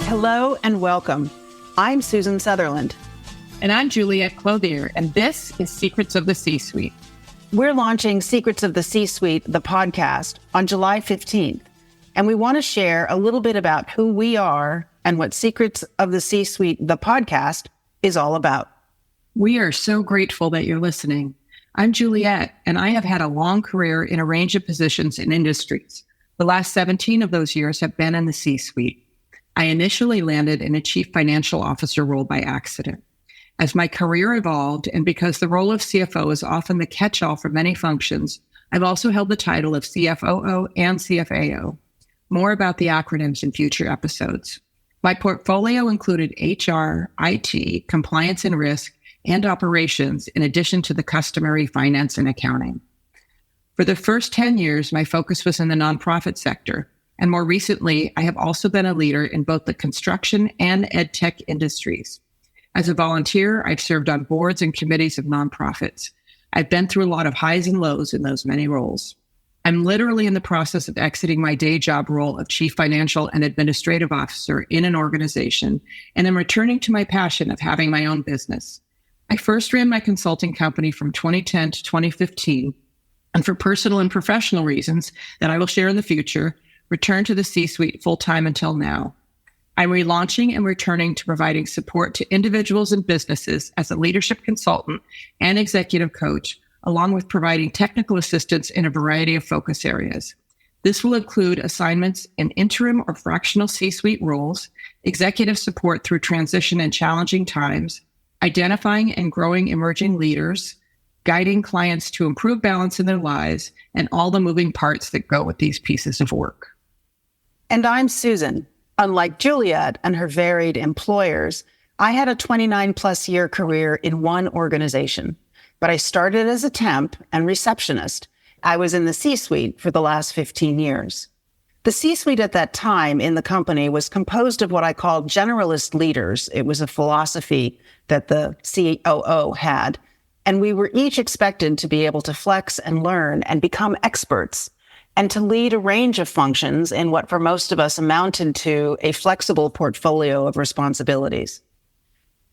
Hello and welcome. I'm Susan Sutherland. And I'm Juliet and this is Secrets of the C-Suite. We're launching Secrets of the C-Suite, the podcast, on July 15th. And we want to share a little bit about who we are and what Secrets of the C-Suite, the podcast, is all about. We are so grateful that you're listening. I'm Juliet, and I have had a long career in a range of positions and industries. The last 17 of those years have been in the C-Suite. I initially landed in a chief financial officer role by accident. As my career evolved, and because the role of CFO is often the catch-all for many functions, I've also held the title of CFOO and CFAO. More about the acronyms in future episodes. My portfolio included HR, IT, compliance and risk, and operations, in addition to the customary finance and accounting. For the first 10 years, my focus was in the nonprofit sector. And more recently, I have also been a leader in both the construction and ed tech industries. As a volunteer, I've served on boards and committees of nonprofits. I've been through a lot of highs and lows in those many roles. I'm literally in the process of exiting my day job role of chief financial and administrative officer in an organization, and I'm returning to my passion of having my own business. I first ran my consulting company from 2010 to 2015, and for personal and professional reasons that I will share in the future, returned to the C-Suite full-time until now. I'm relaunching and returning to providing support to individuals and businesses as a leadership consultant and executive coach, along with providing technical assistance in a variety of focus areas. This will include assignments in interim or fractional C-Suite roles, executive support through transition and challenging times, identifying and growing emerging leaders, guiding clients to improve balance in their lives, and all the moving parts that go with these pieces of work. And I'm Susan. Unlike Juliet and her varied employers, I had a 29-plus year career in one organization, but I started as a temp and receptionist. I was in the C-Suite for the last 15 years. The C-Suite at that time in the company was composed of what I call generalist leaders. It was a philosophy that the COO had, and we were each expected to be able to flex and learn and become experts, and to lead a range of functions in what for most of us amounted to a flexible portfolio of responsibilities.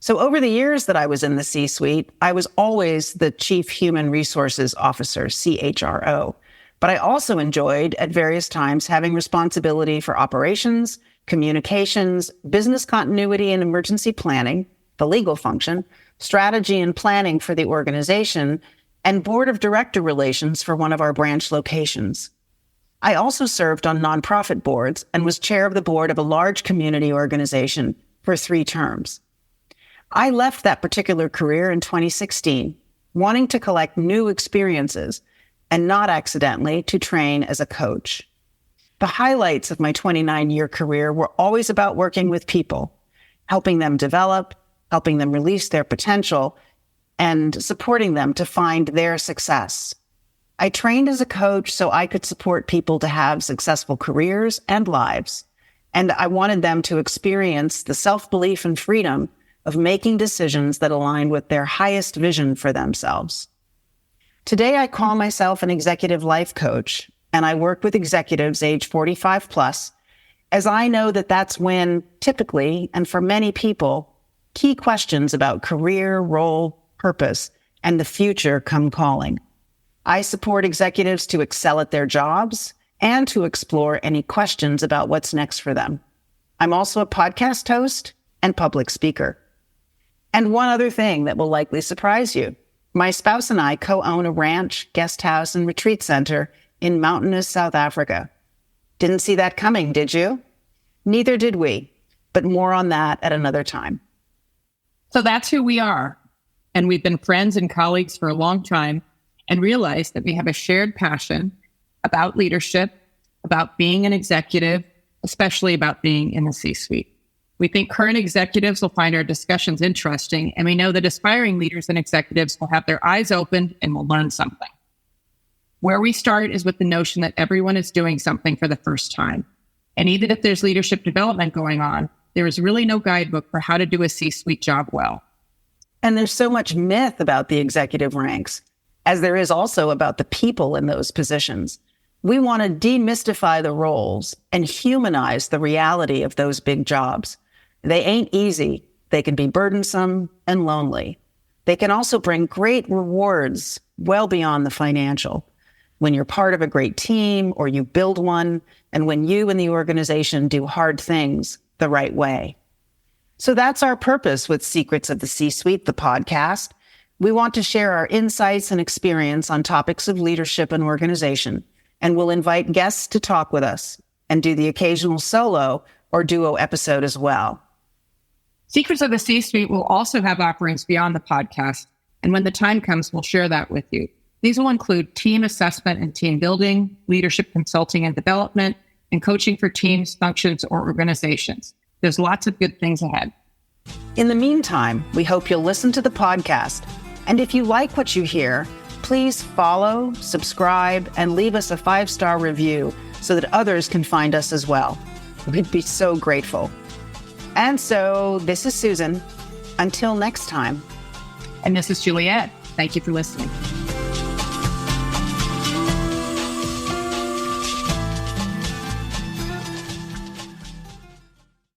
So over the years that I was in the C-Suite, I was always the Chief Human Resources Officer, CHRO. But I also enjoyed at various times having responsibility for operations, communications, business continuity and emergency planning, the legal function, strategy and planning for the organization, and board of director relations for one of our branch locations. I also served on nonprofit boards and was chair of the board of a large community organization for 3 terms. I left that particular career in 2016, wanting to collect new experiences and not accidentally to train as a coach. The highlights of my 29-year career were always about working with people, helping them develop, helping them release their potential, and supporting them to find their success. I trained as a coach so I could support people to have successful careers and lives, and I wanted them to experience the self-belief and freedom of making decisions that align with their highest vision for themselves. Today, I call myself an executive life coach, and I work with executives age 45 plus, as I know that that's when, typically, and for many people, key questions about career, role, purpose, and the future come calling. I support executives to excel at their jobs and to explore any questions about what's next for them. I'm also a podcast host and public speaker. And one other thing that will likely surprise you. My spouse and I co-own a ranch, guest house, and retreat center in mountainous South Africa. Didn't see that coming, did you? Neither did we, but more on that at another time. So that's who we are. And we've been friends and colleagues for a long time and realized that we have a shared passion about leadership, about being an executive, especially about being in the C-Suite. We think current executives will find our discussions interesting, and we know that aspiring leaders and executives will have their eyes opened and will learn something. Where we start is with the notion that everyone is doing something for the first time. And even if there's leadership development going on, there is really no guidebook for how to do a C-Suite job well. And there's so much myth about the executive ranks, as there is also about the people in those positions. We want to demystify the roles and humanize the reality of those big jobs. They ain't easy. They can be burdensome and lonely. They can also bring great rewards well beyond the financial. When you're part of a great team or you build one, and when you and the organization do hard things the right way. So that's our purpose with Secrets of the C-Suite, the podcast. We want to share our insights and experience on topics of leadership and organization, and we'll invite guests to talk with us and do the occasional solo or duo episode as well. Secrets of the C-Suite will also have offerings beyond the podcast, and when the time comes, we'll share that with you. These will include team assessment and team building, leadership consulting and development, and coaching for teams, functions, or organizations. There's lots of good things ahead. In the meantime, we hope you'll listen to the podcast. And if you like what you hear, please follow, subscribe, and leave us a 5-star review so that others can find us as well. We'd be so grateful. And so this is Susan. Until next time. And this is Juliet. Thank you for listening.